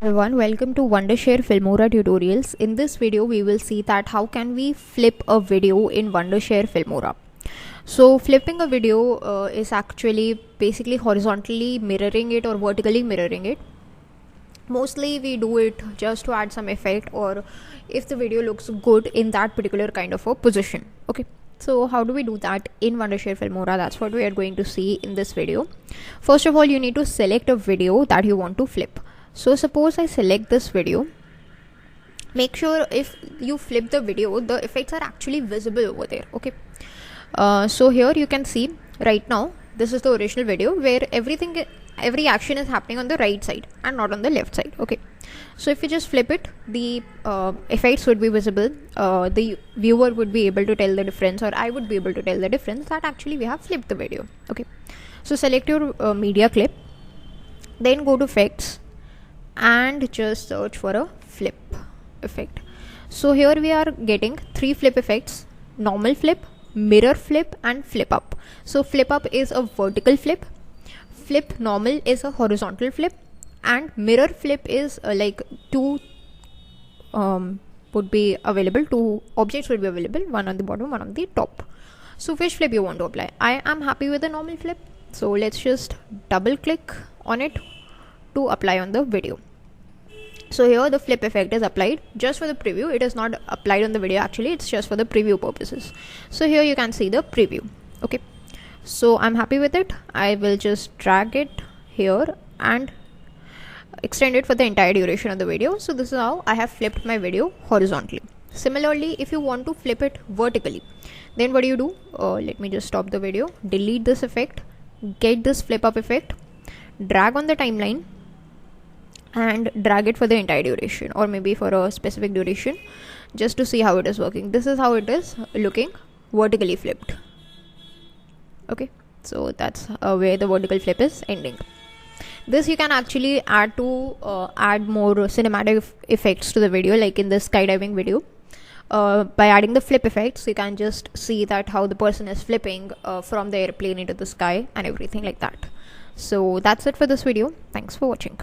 Everyone, welcome to Wondershare Filmora tutorials. In this video we will see that how can we flip a video in Wondershare Filmora. So flipping a video is actually basically horizontally mirroring it or vertically mirroring it. Mostly we do it just to add some effect or if the video looks good in that particular kind of a position. Okay, so how do we do that in Wondershare Filmora? That's what we are going to see in this video. First of all, you need to select a video that you want to flip. So suppose I select this video. Make sure if you flip the video, the effects are actually visible over there. Okay, so here you can see right now this is the original video where every action is happening on the right side and not on the left side. Okay, so if you just flip it, the effects would be visible. The viewer would be able to tell the difference, or I would be able to tell the difference that actually we have flipped the video. Okay, so select your media clip, then go to effects and just search for a flip effect. So here we are getting 3 flip effects: normal flip, mirror flip and flip up. So flip up is a vertical flip, flip normal is a horizontal flip, and mirror flip is like two would be available, 2 objects would be available, one on the bottom, one on the top. So which flip you want to apply? I am happy with the normal flip, so let's just double click on it to apply on the video. So here the flip effect is applied just for the preview. It is not applied on the video, actually it's just for the preview purposes. So here you can see the preview. Okay, so I'm happy with it. I will just drag it here and extend it for the entire duration of the video. So this is how I have flipped my video horizontally. Similarly, if you want to flip it vertically, then what do you do? Let me just stop the video, delete this effect, get this flip up effect, drag on the timeline and drag it for the entire duration, or maybe for a specific duration, just to see how it is working. This is how it is looking vertically flipped. Okay, so that's where the vertical flip is ending. This you can actually add to add more cinematic effects to the video, like in the skydiving video. By adding the flip effects, you can just see that how the person is flipping from the airplane into the sky and everything like that. So that's it for this video. Thanks for watching.